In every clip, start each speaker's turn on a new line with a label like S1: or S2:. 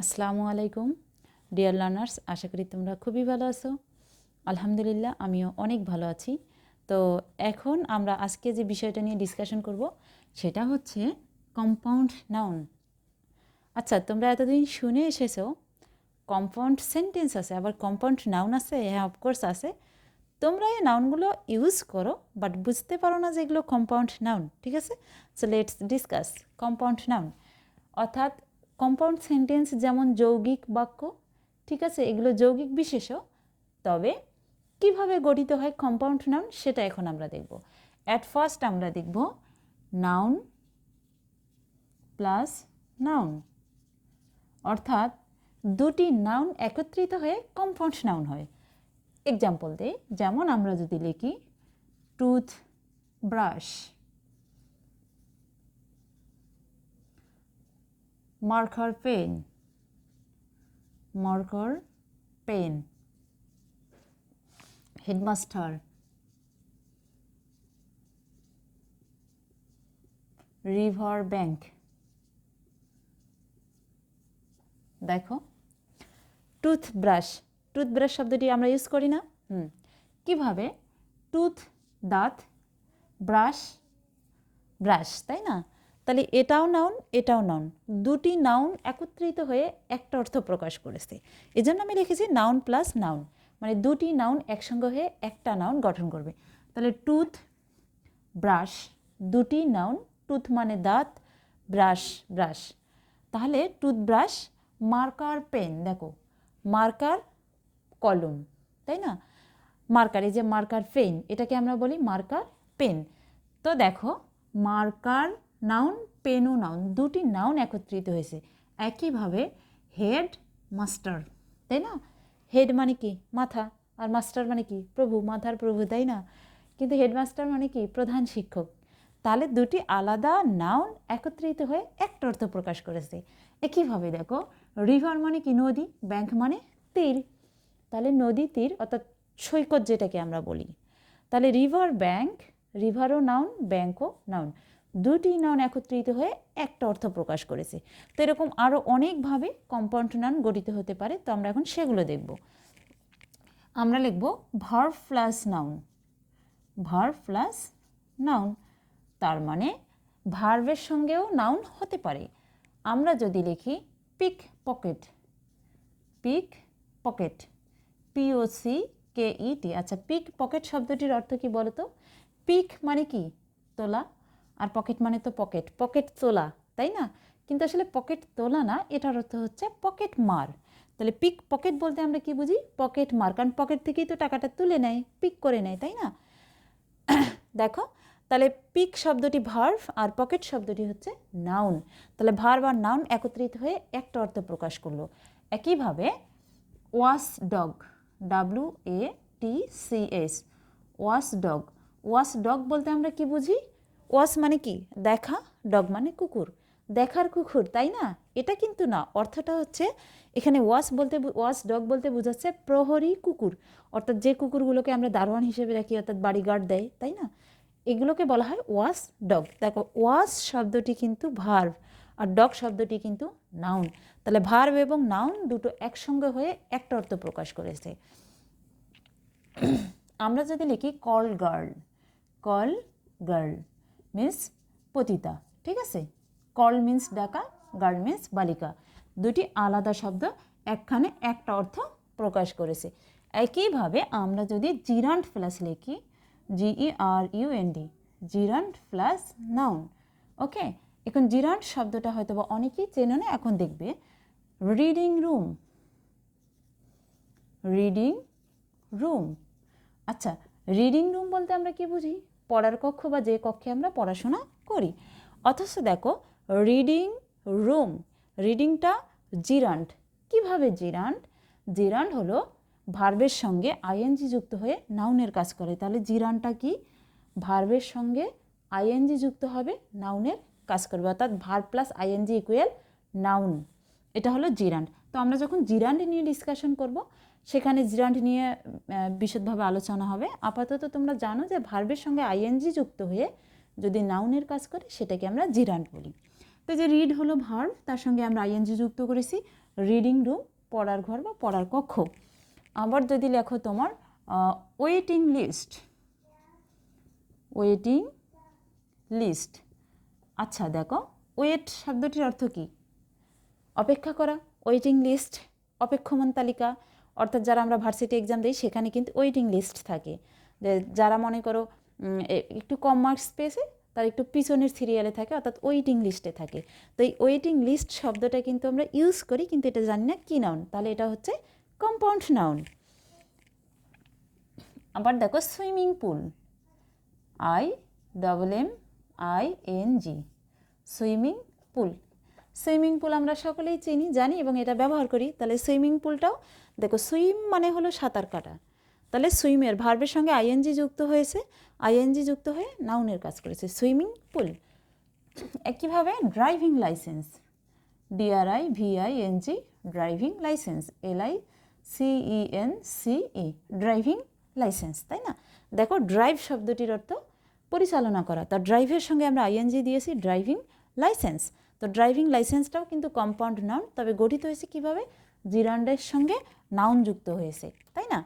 S1: আসসালামুআলাইকুম dear learners, আশা করি তোমরা খুবই ভালো আছো। আলহামদুলিল্লাহ আমিও অনেক ভালো আছি। তো এখন আমরা আজকে যে বিষয়টা নিয়ে ডিসকাশন করব সেটা হচ্ছে কম্পাউন্ড নাউন। আচ্ছা, তোমরা এতদিন শুনে এসেছো কম্পাউন্ড সেন্টেন্স আছে, আবার কম্পাউন্ড নাউন আছে। হ্যাঁ, অফকোর্স আছে। তোমরা এই নাউনগুলো ইউজ করো, বাট বুঝতে পারো না যে এগুলো কম্পাউন্ড নাউন। ঠিক আছে, so let's discuss compound noun. অর্থাৎ কম্পাউন্ড সেন্টেন্স যেমন যৌগিক বাক্য, ঠিক আছে, এগুলো যৌগিক বিশেষ্য। তবে কিভাবে গঠিত হয় কম্পাউন্ড নাউন সেটা এখন আমরা দেখব। অ্যাট ফার্স্ট আমরা দেখব নাউন প্লাস নাউন, অর্থাৎ দুটি নাউন একত্রিত হয়ে কম্পাউন্ড নাউন হয়। এক্সাম্পল দেই, যেমন আমরা যদি লিখি tooth brush, marker pen, marker pen, headmaster, river bank. দেখো, টুথব্রাশ, টুথব্রাশ শব্দটি আমরা ইউজ করি না? কিভাবে? টুথ দাঁত, ব্রাশ ব্রাশ, তাই না? তাহলে এটাও নাউন, এটাও নাউন, দুটি নাউন একত্রিত হয়ে একটা অর্থ প্রকাশ করেছে। এজন্য আমি লিখেছি নাউন প্লাস নাউন, মানে দুটি নাউন একসঙ্গে হয়ে একটা নাউন গঠন করবে। তাহলে টুথ ব্রাশ, দুটি নাউন, টুথ মানে দাঁত, ব্রাশ ব্রাশ। তাহলে টুথব্রাশ, মার্কার পেন, দেখো মার্কার কলম, তাই না? মার্কার, এই যে মার্কার পেন, এটাকে আমরা বলি মার্কার পেন। তো দেখো, মার্কার নাউন, পেনও নাউন, দুটি নাউন একত্রিত হয়েছে। একইভাবে হেড মাস্টার, তাই না? হেড মানে কি? মাথা, আর মাস্টার মানে কি? প্রভু, মাথার প্রভু, তাই না? কিন্তু হেডমাস্টার মানে কি? প্রধান শিক্ষক। তাহলে দুটি আলাদা নাউন একত্রিত হয়ে একটা অর্থ প্রকাশ করেছে। একইভাবে দেখো, রিভার মানে কি? নদী, ব্যাংক মানে তীর। তাহলে নদী, তীর, অর্থাৎ সৈকত যেটাকে আমরা বলি। তাহলে রিভার ব্যাংক, রিভারও নাউন, ব্যাংকও নাউন, দুটি নাউন একত্রিত হয়ে একটা অর্থ প্রকাশ করেছে। তো এরকম আরও অনেকভাবে কম্পাউন্ড নাউন গঠিত হতে পারে। তো আমরা এখন সেগুলো দেখব। আমরা লিখব verb plus noun, verb plus noun, তার মানে ভার্বের সঙ্গেও নাউন হতে পারে। আমরা যদি লিখি pick pocket, pick pocket, POCKET। আচ্ছা, পিক পকেট শব্দটির অর্থ কি বলো তো? পিক মানে কি? তোলা, আর পকেট মানে তো পকেট, পকেট তোলা, তাই না? কিন্তু আসলে পকেট তোলা না, এটার অর্থ হচ্ছে পকেট মার। তাহলে পিক পকেট বলতে আমরা কি বুঝি? পকেট মার, কারণ পকেট থেকেই তো টাকাটা তুলে নেয়, পিক করে নেয়, তাই না? দেখো, তাহলে পিক শব্দটি ভার্ব আর পকেট শব্দটি হচ্ছে নাউন। তাহলে ভার্ব আর নাউন একত্রিত হয়ে একটা অর্থ প্রকাশ করলো। একইভাবে wash dog, WATCH, wash dog, wash dog বলতে আমরা কি বুঝি? ওয়াশ মানে কি? দেখা, ডগ মানে কুকুর, দেখার কুকুর, তাই না? এটা কিন্তু না, অর্থটা হচ্ছে এখানে ওয়াশ ডগ বলতে বোঝাচ্ছে প্রহরী কুকুর, অর্থাৎ যে কুকুরগুলোকে আমরা দারোয়ান হিসেবে রাখি, অর্থাৎ বাড়িগার্ড দেয়, তাই না? এগুলোকে বলা হয় ওয়াশ ডগ। দেখো, ওয়াশ শব্দটি কিন্তু ভার্ব আর ডগ শব্দটি কিন্তু নাউন। তাহলে ভার্ব এবং নাউন দুটো একসঙ্গে হয়ে একটা অর্থ প্রকাশ করেছে। আমরা যদি লিখি call girl, call girl means পতিতা, ঠিক আছে? কল মিন্স ডাকা, গার্ল মিন্স বালিকা, দুটি আলাদা শব্দ একখানে একটা অর্থ প্রকাশ করেছে। একইভাবে আমরা যদি জিরান্ড প্লাস লিখি, GERUND, জিরান্ড প্লাস নাউন, ওকে? এখন জিরান্ড শব্দটা হয়তো বা অনেকেই চেনে না, এখন দেখবে রিডিং রুম, রিডিং রুম। আচ্ছা, রিডিং রুম বলতে আমরা কি বুঝি? পড়ার কক্ষ বা যে কক্ষে আমরা পড়াশোনা করি। অথচ দেখো, রিডিং রুম, রিডিংটা জিরান্ড। কিভাবে জিরান্ড? জিরান্ড হলো ভার্বের সঙ্গে ING যুক্ত হয়ে নাউনের কাজ করে। তাহলে জিরান্ডটা কি? ভার্বের সঙ্গে ING যুক্ত হবে, নাউনের কাজ করবে, অর্থাৎ verb plus ING equal noun. এটা হলো জিরান্ড। তো আমরা যখন জিরান্ড নিয়ে ডিসকাশন করব, সেখানে জিরান্ড নিয়ে বিশদভাবে আলোচনা হবে। আপাতত তোমরা জানো যে ভার্বের সঙ্গে ING যুক্ত হয়ে যদি নাউনের কাজ করে সেটাকে আমরা জিরান্ড বলি। তো যে রিড হলো ভার্ব, তার সঙ্গে আমরা ING যুক্ত করেছি, রিডিং রুম পড়ার ঘর বা পড়ার কক্ষ। আবার যদি লেখো তোমার ওয়েটিং লিস্ট, ওয়েটিং লিস্ট। আচ্ছা দেখো, ওয়েট শব্দটির অর্থ কী? অপেক্ষা করা। ওয়েটিং লিস্ট অপেক্ষমান তালিকা, অর্থাৎ যারা আমরা ভার্সিটি এক্সাম দিই সেখানে কিন্তু ওয়েটিং লিস্ট থাকে, যে যারা মনে করো একটু কম মার্কস পেয়েছে তার একটু পিছনের সিরিয়ালে থাকে, অর্থাৎ ওয়েটিং লিস্টে থাকে। তো এই ওয়েটিং লিস্ট শব্দটা কিন্তু আমরা ইউজ করি, কিন্তু এটা জানি না কী নাউন, তাহলে এটা হচ্ছে কম্পাউন্ড নাউন। আবার দেখো swimming pool, IMMING, swimming pool. Swimming pool আমরা সকলেই চিনি, জানি এবং এটা ব্যবহার করি। তাহলে সুইমিং পুলটাও দেখো, সুইম মানে হলো সাঁতার কাটা, তাহলে সুইমের ভার্বের সঙ্গে আইএনজি যুক্ত হয়েছে, আইএনজি যুক্ত হয়ে নাউনের কাজ করেছে, সুইমিং পুল। একইভাবে driving licence, DRIVING, driving licence, LICENSE, driving licence, তাই না? দেখো ড্রাইভ শব্দটির অর্থ পরিচালনা করা, তার ড্রাইভের সঙ্গে আমরা আইএনজি দিয়েছি, ড্রাইভিং লাইসেন্স। তো ড্রাইভিং লাইসেন্সটাও কিন্তু কম্পাউন্ড নাউন, তবে গঠিত হয়েছে কিভাবে? জিরান্ডের সঙ্গে নাউন যুক্ত হয়েছে, তাই না?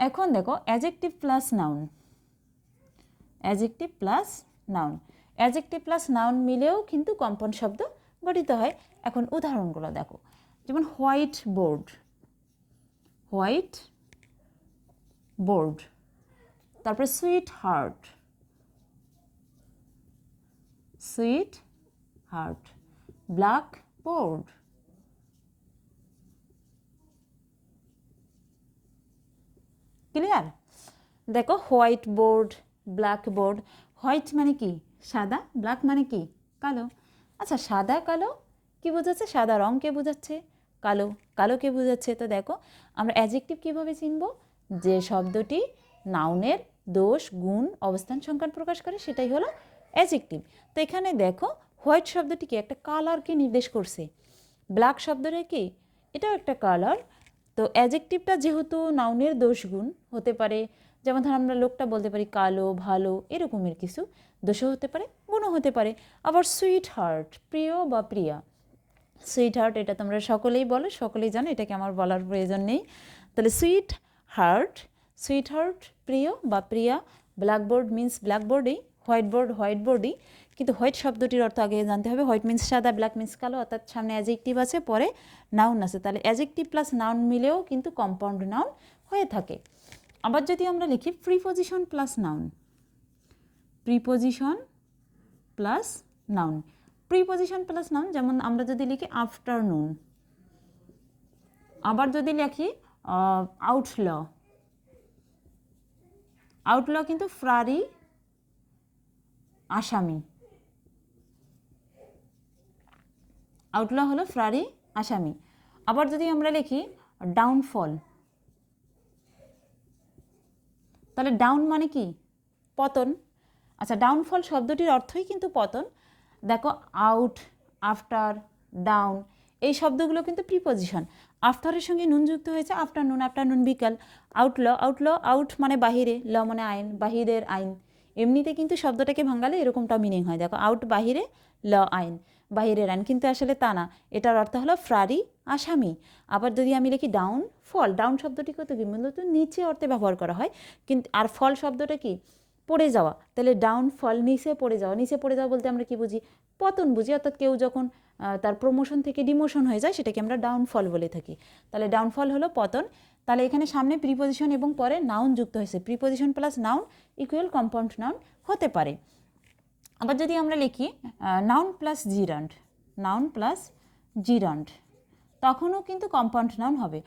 S1: এখন দেখো adjective plus noun, adjective plus noun, adjective plus noun মিলেও কিন্তু কম্পাউন্ড শব্দ গঠিত হয়। এখন উদাহরণগুলো দেখো, যেমন হোয়াইট বোর্ড, হোয়াইট বোর্ড, তারপরে sweet heart, sweet heart, black board, clear? দেখো white board, black board. White মানে কি? সাদা। ব্ল্যাক মানে কি? কালো। আচ্ছা সাদা কালো কি বোঝাচ্ছে? সাদা রঙকে বোঝাচ্ছে, কালো কালোকে বোঝাচ্ছে। তো দেখো আমরা অ্যাডজেক্টিভ কীভাবে চিনব? যে শব্দটি নাউনের দোষ, গুণ, অবস্থান, সংখ্যান প্রকাশ করে সেটাই হলো অ্যাডজেক্টিভ। তো এখানে দেখো হোয়াইট শব্দটি কি? একটা কালারকে নির্দেশ করছে। ব্ল্যাক শব্দটা কি? এটাও একটা কালার। তো অ্যাডজেক্টিভটা যেহেতু নাউনের দোষ গুণ হতে পারে, যেমন ধর আমরা লোকটা বলতে পারি কালো, ভালো, এরকমের কিছু দোষও হতে পারে, গুণও হতে পারে। আবার সুইট হার্ট, প্রিয় বা প্রিয়া। সুইট হার্ট এটা তোমরা সকলেই বলো, সকলেই জানো, এটাকে আমার বলার প্রয়োজন নেই। তাহলে সুইট হার্ট, সুইট হার্ট প্রিয় বা প্রিয়া। ব্ল্যাকবোর্ড মিন্স ব্ল্যাকবোর্ডই, হোয়াইট বোর্ড হোয়াইট বোর্ডই। কিন্তু হোয়াইট শব্দটির অর্থ আগে জানতে হবে। হোয়াইট মিন্স সাদা, ব্ল্যাক মিন্স কালো, অর্থাৎ সামনে অ্যাজেক্টিভ আছে, পরে নাউন আছে। তাহলে অ্যাজেক্টিভ প্লাস নাউন মিলেও কিন্তু কম্পাউন্ড নাউন হয়ে থাকে। আবার যদি আমরা লিখি preposition plus noun, preposition plus noun, preposition plus noun, যেমন আমরা যদি লিখি আফটারনুন। আবার যদি লিখি আউটল, আউটল কিন্তু ফ্রারি, আসামি। আউটল হলো ফ্রারি, আসামি। আবার যদি আমরা লিখি ডাউনফল, তাহলে ডাউন মানে কি? পতন। আচ্ছা ডাউনফল শব্দটির অর্থই কিন্তু পতন। দেখো আউট, আফটার, ডাউন এই শব্দগুলো কিন্তু প্রিপোজিশন। আফটারের সঙ্গে নুন যুক্ত হয়েছে, আফটারনুন, আফটারনুন বিকাল। আউটল, আউটল, আউট মানে বাহিরে, ল মানে আইন, বাহিরের আইন। এমনিতে কিন্তু শব্দটাকে ভাঙালে এরকমটা মিনিং হয়। দেখো আউট বাহিরে, ল আইন, বাহিরের আইন, কিন্তু আসলে তা না, এটার অর্থ হলো ফ্রারি, আসামি। আবার যদি আমি লিখি ডাউন ফল, ডাউন শব্দটি কত কি? মূলত নিচে অর্থে ব্যবহার করা হয়, কিন্তু আর ফল শব্দটা কি? পড়ে যাওয়া। তাহলে ডাউন ফল নিচে পড়ে যাওয়া। নিচে পড়ে যাওয়া বলতে আমরা কি বুঝি? পতন বুঝি। অর্থাৎ কেউ যখন তার প্রমোশন থেকে ডিমোশন হয়ে যায় সেটাকে আমরা ডাউনফল বলে থাকি। তাহলে ডাউনফল হলো পতন। তাহলে এখানে সামনে প্রিপোজিশন এবং পরে নাউন যুক্ত হয়েছে। Preposition plus noun equal compound noun হতে পারে। আবার যদি আমরা লিখি নাউন প্লাস জিরান্ড, নাউন প্লাস জিরান্ড, তখনও কিন্তু কম্পাউন্ড নাউন হবে।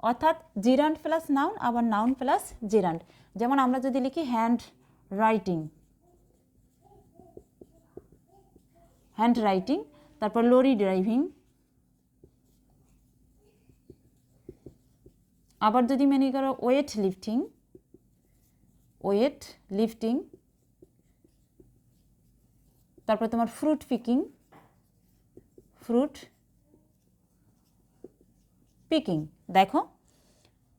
S1: অর্থাৎ জিরান্ড প্লাস নাউন, আবার নাউন প্লাস জিরান্ড। যেমন আমরা যদি লিখি হ্যান্ড রাইটিং, হ্যান্ড রাইটিং, তারপর লরি ড্রাইভিং। আবার যদি মনে করো ওয়েট লিফটিং, ওয়েট লিফটিং, তারপর তোমার ফ্রুট পিকিং, ফ্রুট পিকিং। দেখো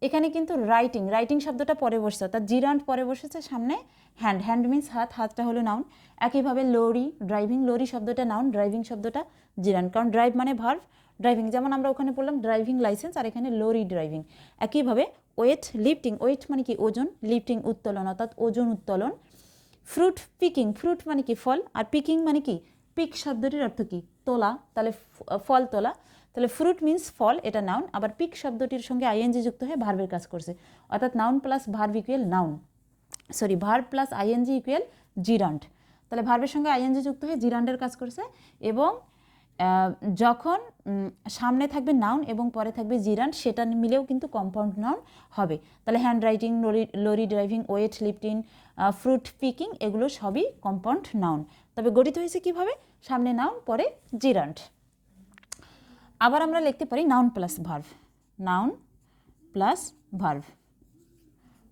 S1: এখানে কিন্তু রাইটিং, রাইটিং শব্দটা পরে বসছে, অর্থাৎ জিরান্ট পরে বসেছে, সামনে হ্যান্ড, হ্যান্ড মিন্স হাত, হাতটা হলো নাউন। একইভাবে লরি, ড্রাইভিং, লরি শব্দটা নাউন, ড্রাইভিং শব্দটা জিরান্ট, কারণ ড্রাইভ মানে ভার্ব, ড্রাইভিং যেমন আমরা ওখানে পড়লাম ড্রাইভিং লাইসেন্স, আর এখানে লরি ড্রাইভিং। একইভাবে ওয়েট, লিফটিং, ওয়েট মানে কি ওজন, লিফটিং উত্তোলন, অর্থাৎ ওজন উত্তোলন। ফ্রুট পিকিং, ফ্রুট মানে কি ফল, আর পিকিং মানে কি, পিক শব্দটির অর্থ কি তোলা, তাহলে ফল তোলা, তাহলে ফ্রুট মিন্স ফল, এটা নাউন। আবার পিক শব্দটির সঙ্গে আইএনজি যুক্ত হয়ে ভার্বের কাজ করছে, অর্থাৎ noun plus verb equal noun, sorry verb plus ING equal gerund. তাহলে ভার্বের সঙ্গে আইএনজি যুক্ত হয়ে জিরান্ডের কাজ করছে, এবং যখন সামনে থাকবে নাউন এবং পরে থাকবে জিরান্ড, সেটা মিলেও কিন্তু কম্পাউন্ড নাউন হবে। তাহলে hand writing, lorry driving, weight lifting, fruit picking, এগুলো সবই কম্পাউন্ড নাউন। তবে গঠিত হয়েছে কিভাবে, সামনে নাউন পরে জিরান্ড। আবার আমরা লিখতে পারি noun plus verb, noun plus verb.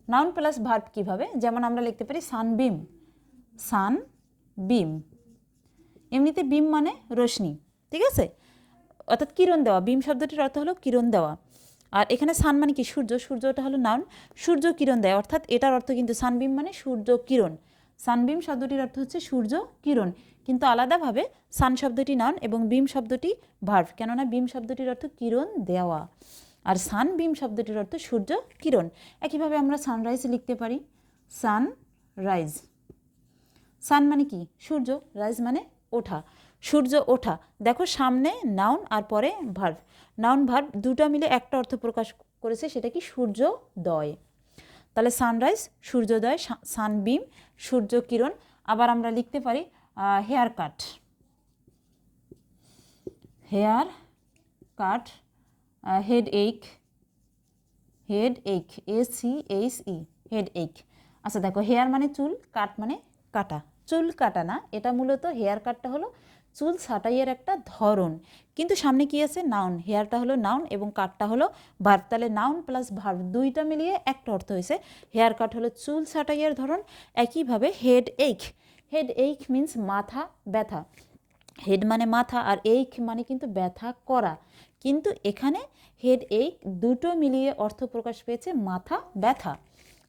S1: Noun plus verb কীভাবে, যেমন আমরা লিখতে পারি সানবিম, সানবিম, এমনিতে বিম মানে রোশনি, ঠিক আছে, অর্থাৎ কিরণ দেওয়া, বিম শব্দটির অর্থ হলো কিরণ দেওয়া। আর এখানে সান মানে কি সূর্য, সূর্যটা হলো নাউন, সূর্য কিরণ দেয়, অর্থাৎ এটার অর্থ কিন্তু সানবিম মানে সূর্য কিরণ, সানবিম শব্দটির অর্থ হচ্ছে সূর্য কিরণ, কিন্তু আলাদাভাবে সান শব্দটি নাউন এবং বিম শব্দটি ভার্ব, কেননা বিম শব্দটির অর্থ কিরণ দেওয়া, আর সানবিম শব্দটির অর্থ সূর্য কিরণ। একইভাবে আমরা সানরাইজ লিখতে পারি, সানরাইজ, সান মানে কি সূর্য, রাইজ মানে ওঠা, সূর্য ওঠা। দেখো সামনে নাউন আর পরে ভার্ব, নাউন ভার্ব দুটো মিলে একটা অর্থ প্রকাশ করেছে, সেটা কি সূর্যোদয়। তাহলে সানরাইজ সূর্যোদয়, সানবিম সূর্য কিরণ। আবার আমরা লিখতে পারি hair cut, hair cut, head ache, head ache, ACHE, head ache. আচ্ছা দেখো হেয়ার মানে চুল, কাট মানে কাটা, চুল কাটা না, এটা মূলত হেয়ার কাটটা হলো চুল ছাঁটাইয়ের একটা ধরন, কিন্তু সামনে কি আছে নাউন, হেয়ারটা হলো নাউন এবং কাটটা হলো ভার্ব, তাহলে নাউন প্লাস ভার্ব দুইটা মিলিয়ে একটা অর্থ হয়েছে, হেয়ার কাট হলো চুল ছাঁটাইয়ের ধরন। একইভাবে হেড এক, হেড এক মিন্স মাথা ব্যথা, হেড মানে মাথা আর এক মানে কিন্তু ব্যথা করা, কিন্তু এখানে হেড এক দুটো মিলিয়ে অর্থ প্রকাশ পেয়েছে মাথা ব্যথা।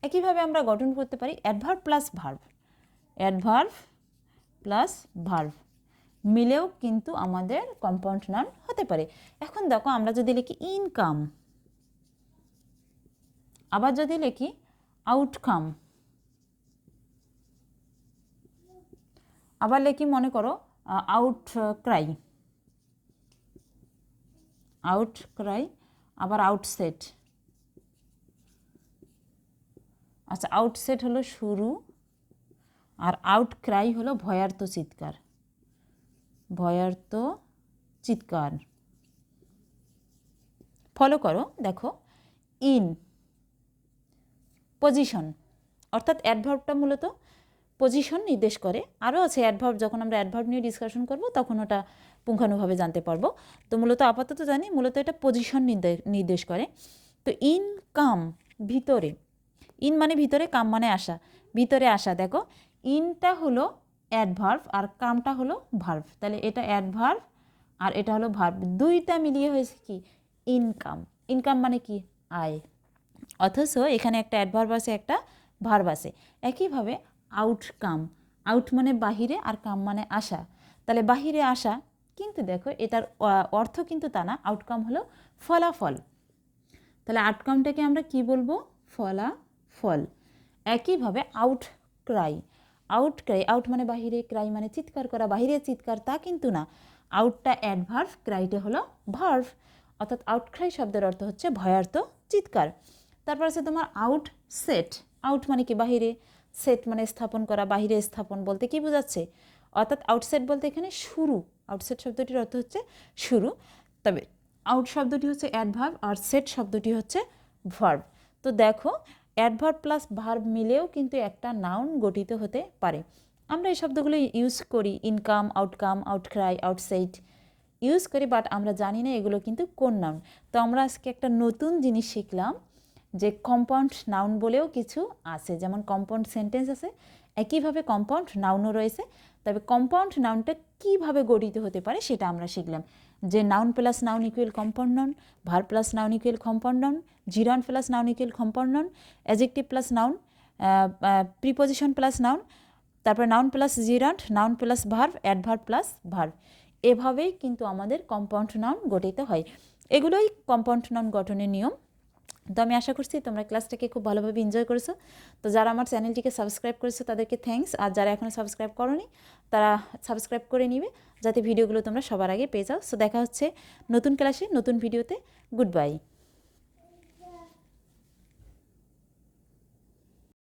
S1: একইভাবে আমরা গঠন করতে পারি adverb plus verb, adverb plus verb মিলেও কিন্তু আমাদের কম্পাউন্ড নাউন হতে পারে। এখন দেখো আমরা যদি লিখি ইনকাম, আবার যদি লিখি আউটকাম, আবার লিখি মনে করো আউট ক্রাই, আউট ক্রাই, আবার আউটসেট। আচ্ছা আউটসেট হলো শুরু, আর আউট ক্রাই হলো ভয়ার্ত চিৎকার, ভয়ার্ত চিৎকার। ফলো করো, দেখো ইন পজিশন, অর্থাৎ অ্যাডভার্বটা মূলত পজিশন নির্দেশ করে, আরও আছে অ্যাডভার্ব, যখন আমরা অ্যাডভার্ব নিয়ে ডিসকাশন করব তখন ওটা পুঙ্খানুভাবে জানতে পারবো। তো মূলত আপাতত জানি মূলত এটা পজিশন নির্দেশ করে। তো ইন কাম ভিতরে, ইন মানে ভিতরে, কাম মানে আসা, ভিতরে আসা। দেখো ইনটা হলো অ্যাডভার্ব আর কামটা হলো ভার্ব, তাহলে এটা অ্যাডভার্ব আর এটা হলো ভার্ব, দুইটা মিলিয়ে হয়েছে কি ইনকাম। ইনকাম মানে কি আয়, অথচ এখানে একটা অ্যাডভার্ব আছে একটা ভার্ব আছে। একইভাবে আউটকাম, আউট মানে বাহিরে আর কাম মানে আসা, তাহলে বাহিরে আসা, কিন্তু দেখো এটার অর্থ কিন্তু তা না, আউটকাম হলো ফলাফল, তাহলে আউটকামটাকে আমরা কি বলবো ফলাফল। একইভাবে out Cry, out Cry, out মানে বাহিরে, ক্রাই মানে চিৎকার করা, বাহিরে চিৎকার তা কিন্তু না, আউটটা অ্যাডভার্ব, ক্রাইটা হলো ভার্ব, অর্থাৎ আউট ক্রাই শব্দের অর্থ হচ্ছে ভয়ার্ত চিৎকার। তারপর আছে তোমার আউট সেট, আউট মানে কি বাহিরে, সেট মানে স্থাপন করা, বাহিরে স্থাপন বলতে কি বোঝাচ্ছে, অর্থাৎ আউটসেট বলতে এখানে শুরু, আউটসেট শব্দটির অর্থ হচ্ছে শুরু, তবে আউট শব্দটি হচ্ছে অ্যাডভার্ব আর সেট শব্দটি হচ্ছে ভার্ব। তো দেখো অ্যাডভার্ব প্লাস ভার্ব মিলেও কিন্তু একটা নাউন গঠিত হতে পারে। আমরা এই শব্দগুলো ইউজ করি, ইনকাম, আউটকাম, আউটক্রাই, আউটসেট ইউজ করি, বাট আমরা জানি না এগুলো কিন্তু কোন নাউন। তো আমরা আজকে একটা নতুন জিনিস শিখলাম যে কম্পাউন্ড নাউন বলেও কিছু আছে, যেমন কম্পাউন্ড সেন্টেন্স আছে, একইভাবে কম্পাউন্ড নাউনও রয়েছে। তবে কম্পাউন্ড নাউনটা কীভাবে গঠিত হতে পারে সেটা আমরা শিখলাম, যে noun plus noun equal compound noun, verb plus noun equal compound noun, gerund plus noun equal compound noun, adjective plus noun, preposition plus noun, তারপর noun plus gerund, noun plus verb, adverb plus verb. এভাবেই কিন্তু আমাদের compound noun গঠিত হয়। এগুলোই compound noun গঠনের নিয়ম। তো আমি আশা করছি তোমরা ক্লাসটাকে খুব ভালোভাবে এনজয় করেছো। তো যারা আমার চ্যানেলটিকে সাবস্ক্রাইব করেছো তাদেরকে থ্যাঙ্কস, আর যারা এখনও সাবস্ক্রাইব করোনি তারা সাবস্ক্রাইব করে নিবে, যাতে ভিডিওগুলো তোমরা সবার আগে পেয়ে যাও। সো দেখা হচ্ছে নতুন ক্লাসে, নতুন ভিডিওতে। Good bye.